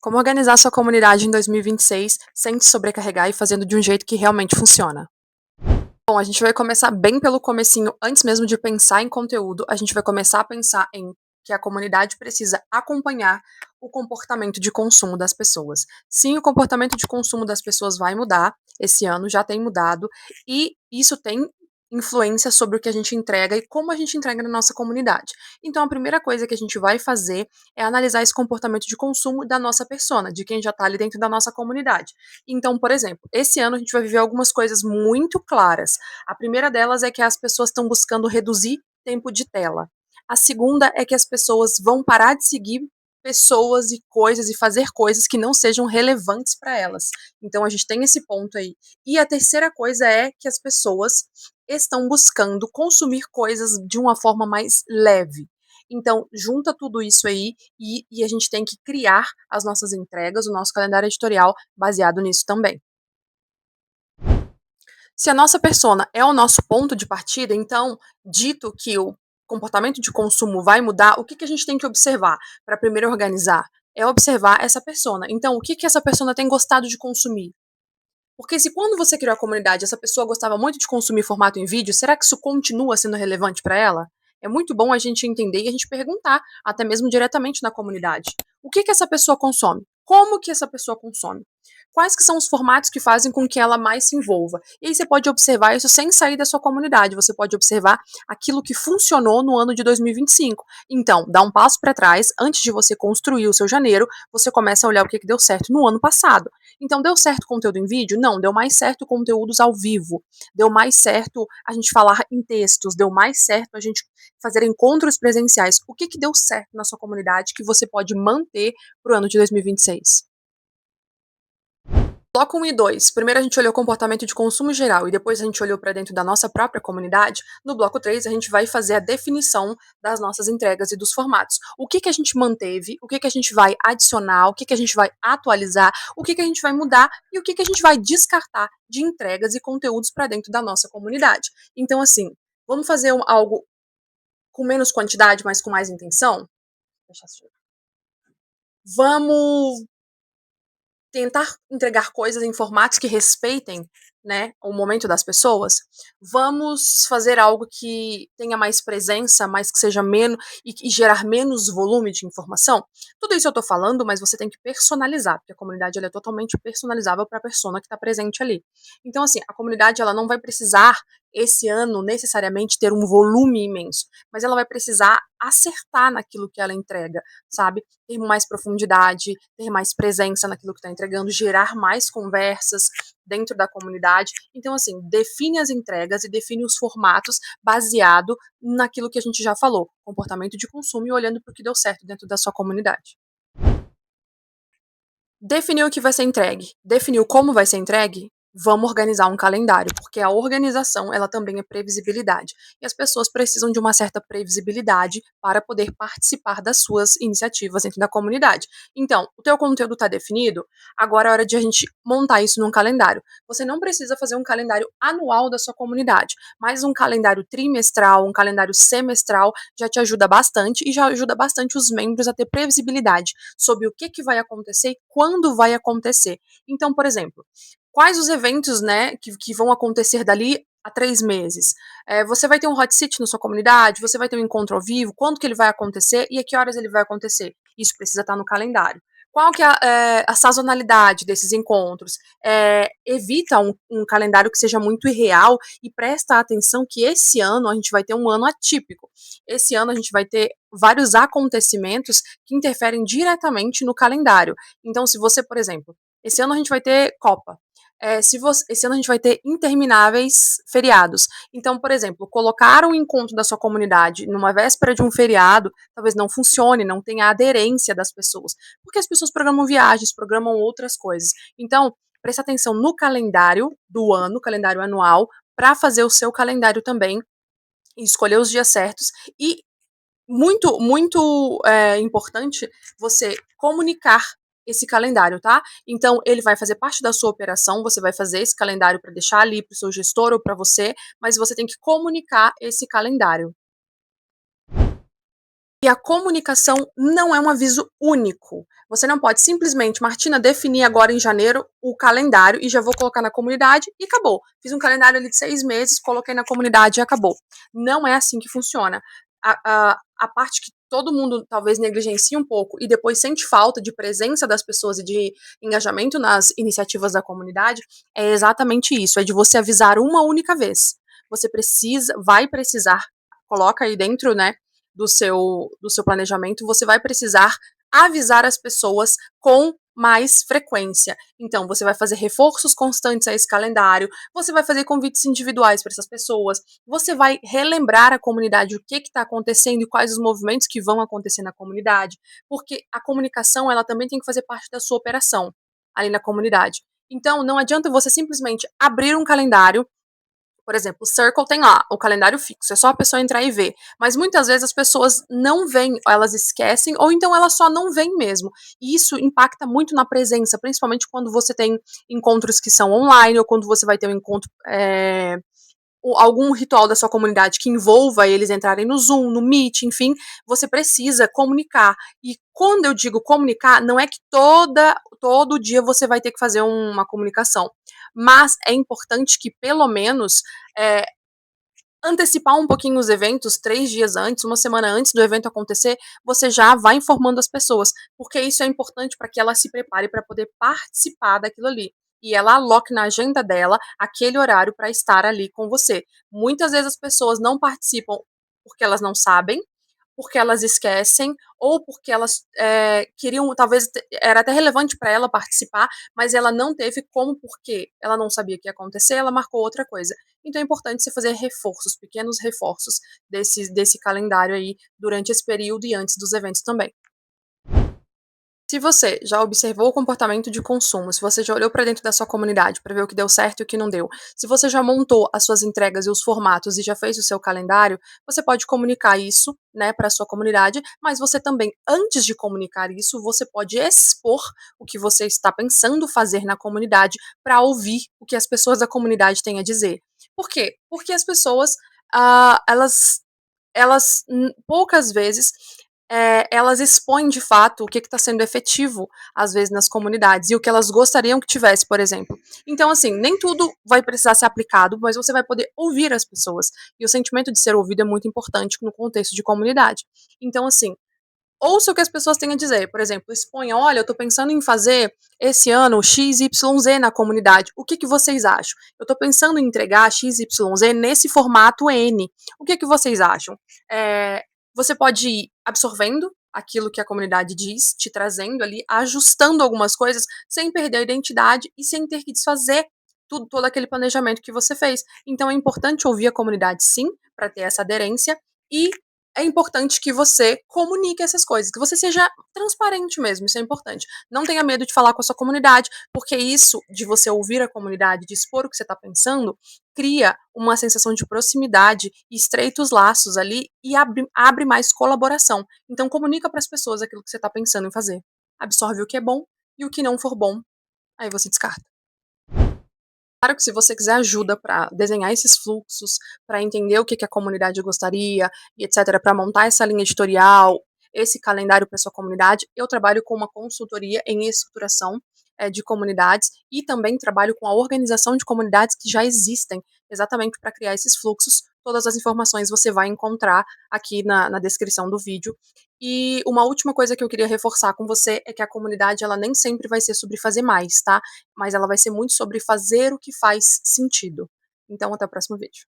Como organizar sua comunidade em 2026 sem te sobrecarregar e fazendo de um jeito que realmente funciona? Bom, a gente vai começar bem pelo comecinho, antes mesmo de pensar em conteúdo, a gente vai começar a pensar em que a comunidade precisa acompanhar o comportamento de consumo das pessoas. Sim, o comportamento de consumo das pessoas vai mudar, esse ano já tem mudado, e isso tem influência sobre o que a gente entrega e como a gente entrega na nossa comunidade. Então, a primeira coisa que a gente vai fazer é analisar esse comportamento de consumo da nossa persona, de quem já está ali dentro da nossa comunidade. Então, por exemplo, esse ano a gente vai viver algumas coisas muito claras. A primeira delas é que as pessoas estão buscando reduzir tempo de tela. A segunda é que as pessoas vão parar de seguir pessoas e coisas e fazer coisas que não sejam relevantes para elas. Então a gente tem esse ponto aí. E a terceira coisa é que as pessoas estão buscando consumir coisas de uma forma mais leve. Então, junta tudo isso aí e a gente tem que criar as nossas entregas, o nosso calendário editorial baseado nisso também. Se a nossa persona é o nosso ponto de partida, então, dito que o comportamento de consumo vai mudar, o que a gente tem que observar para primeiro organizar? É observar essa persona. Então, o que essa persona tem gostado de consumir? Porque se quando você criou a comunidade, essa pessoa gostava muito de consumir formato em vídeo, será que isso continua sendo relevante para ela? É muito bom a gente entender e a gente perguntar, até mesmo diretamente na comunidade. O que essa pessoa consome? Como que essa pessoa consome? Quais que são os formatos que fazem com que ela mais se envolva? E aí você pode observar isso sem sair da sua comunidade. Você pode observar aquilo que funcionou no ano de 2025. Então, dá um passo para trás, antes de você construir o seu janeiro, você começa a olhar o que deu certo no ano passado. Então, deu certo conteúdo em vídeo? Não, deu mais certo conteúdos ao vivo. Deu mais certo a gente falar em textos, deu mais certo a gente fazer encontros presenciais. O que deu certo na sua comunidade que você pode manter para o ano de 2026? Bloco 1 e 2. Primeiro a gente olhou o comportamento de consumo geral e depois a gente olhou para dentro da nossa própria comunidade. No bloco 3, a gente vai fazer a definição das nossas entregas e dos formatos. O que a gente manteve, o que a gente vai adicionar, o que a gente vai atualizar, o que a gente vai mudar e o que a gente vai descartar de entregas e conteúdos para dentro da nossa comunidade. Então, assim, vamos fazer algo com menos quantidade, mas com mais intenção? Vamos tentar entregar coisas em formatos que respeitem, né, o momento das pessoas. Vamos fazer algo que tenha mais presença, mas que seja menos e gerar menos volume de informação. Tudo isso eu estou falando, mas você tem que personalizar, porque a comunidade ela é totalmente personalizável para a persona que está presente ali. Então, assim, a comunidade ela não vai precisar esse ano necessariamente ter um volume imenso, mas ela vai precisar acertar naquilo que ela entrega, sabe? Ter mais profundidade, ter mais presença naquilo que está entregando, gerar mais conversas dentro da comunidade. Então, assim, define as entregas e define os formatos baseado naquilo que a gente já falou, comportamento de consumo e olhando para o que deu certo dentro da sua comunidade. Definiu o que vai ser entregue, definiu como vai ser entregue, vamos organizar um calendário, porque a organização, ela também é previsibilidade. E as pessoas precisam de uma certa previsibilidade para poder participar das suas iniciativas dentro da comunidade. Então, o teu conteúdo está definido, agora é hora de a gente montar isso num calendário. Você não precisa fazer um calendário anual da sua comunidade, mas um calendário trimestral, um calendário semestral já te ajuda bastante e já ajuda bastante os membros a ter previsibilidade sobre o que vai acontecer e quando vai acontecer. Então, por exemplo, quais os eventos, né, que vão acontecer dali a 3 meses? Você vai ter um hot seat na sua comunidade? Você vai ter um encontro ao vivo? Quando que ele vai acontecer e a que horas ele vai acontecer? Isso precisa estar no calendário. Qual que é a sazonalidade desses encontros? Evita um calendário que seja muito irreal e presta atenção que esse ano a gente vai ter um ano atípico. Esse ano a gente vai ter vários acontecimentos que interferem diretamente no calendário. Então, se você, por exemplo, esse ano a gente vai ter Copa. Esse ano a gente vai ter intermináveis feriados. Então, por exemplo, colocar um encontro da sua comunidade numa véspera de um feriado talvez não funcione, não tenha aderência das pessoas, porque as pessoas programam viagens, programam outras coisas. Então, preste atenção no calendário do ano, calendário anual, para fazer o seu calendário também, escolher os dias certos e muito, muito importante você comunicar esse calendário, tá? Então, ele vai fazer parte da sua operação, você vai fazer esse calendário para deixar ali para o seu gestor ou para você, mas você tem que comunicar esse calendário. E a comunicação não é um aviso único. Você não pode simplesmente, Martina, definir agora em janeiro o calendário e já vou colocar na comunidade e acabou. Fiz um calendário ali de 6 meses, coloquei na comunidade e acabou. Não é assim que funciona. A parte que todo mundo talvez negligencia um pouco e depois sente falta de presença das pessoas e de engajamento nas iniciativas da comunidade é exatamente isso, é de você avisar uma única vez. Você vai precisar, coloca aí dentro, né, do seu planejamento, você vai precisar avisar as pessoas com mais frequência. Então, você vai fazer reforços constantes a esse calendário, você vai fazer convites individuais para essas pessoas, você vai relembrar a comunidade o que está acontecendo e quais os movimentos que vão acontecer na comunidade, porque a comunicação ela também tem que fazer parte da sua operação ali na comunidade. Então, não adianta você simplesmente abrir um calendário. Por exemplo, o Circle tem lá o calendário fixo, é só a pessoa entrar e ver. Mas muitas vezes as pessoas não veem, elas esquecem, ou então elas só não veem mesmo. E isso impacta muito na presença, principalmente quando você tem encontros que são online, ou quando você vai ter um encontro, algum ritual da sua comunidade que envolva eles entrarem no Zoom, no Meet, enfim, você precisa comunicar. E quando eu digo comunicar, não é que todo dia você vai ter que fazer uma comunicação, mas é importante que pelo menos é, antecipar um pouquinho os eventos, 3 dias antes, uma semana antes do evento acontecer, você já vai informando as pessoas, porque isso é importante para que ela se prepare para poder participar daquilo ali. E ela aloque na agenda dela aquele horário para estar ali com você. Muitas vezes as pessoas não participam porque elas não sabem, porque elas esquecem, ou porque elas queriam, talvez era até relevante para ela participar, mas ela não teve como, porque ela não sabia o que ia acontecer, ela marcou outra coisa. Então é importante você fazer reforços, pequenos reforços desse calendário aí durante esse período e antes dos eventos também. Se você já observou o comportamento de consumo, se você já olhou para dentro da sua comunidade para ver o que deu certo e o que não deu, se você já montou as suas entregas e os formatos e já fez o seu calendário, você pode comunicar isso, né, para a sua comunidade, mas você também, antes de comunicar isso, você pode expor o que você está pensando fazer na comunidade para ouvir o que as pessoas da comunidade têm a dizer. Por quê? Porque as pessoas, elas poucas vezes elas expõem de fato o que está sendo efetivo, às vezes, nas comunidades, e o que elas gostariam que tivesse, por exemplo. Então, assim, nem tudo vai precisar ser aplicado, mas você vai poder ouvir as pessoas. E o sentimento de ser ouvido é muito importante no contexto de comunidade. Então, assim, ouça o que as pessoas têm a dizer. Por exemplo, exponha: olha, eu estou pensando em fazer esse ano XYZ na comunidade. O que vocês acham? Eu estou pensando em entregar XYZ nesse formato N. O que vocês acham? Você pode ir absorvendo aquilo que a comunidade diz, te trazendo ali, ajustando algumas coisas, sem perder a identidade e sem ter que desfazer todo aquele planejamento que você fez. Então é importante ouvir a comunidade, sim, para ter essa aderência, e é importante que você comunique essas coisas, que você seja transparente mesmo, isso é importante. Não tenha medo de falar com a sua comunidade, porque isso de você ouvir a comunidade, de expor o que você está pensando, cria uma sensação de proximidade e estreita os laços ali e abre mais colaboração. Então comunica para as pessoas aquilo que você está pensando em fazer. Absorve o que é bom e o que não for bom, aí você descarta. Claro que se você quiser ajuda para desenhar esses fluxos, para entender o que a comunidade gostaria e etc, para montar essa linha editorial, esse calendário para sua comunidade, eu trabalho com uma consultoria em estruturação de comunidades e também trabalho com a organização de comunidades que já existem, exatamente para criar esses fluxos. Todas as informações você vai encontrar aqui na descrição do vídeo. E uma última coisa que eu queria reforçar com você é que a comunidade ela nem sempre vai ser sobre fazer mais, tá? Mas ela vai ser muito sobre fazer o que faz sentido. Então, até o próximo vídeo.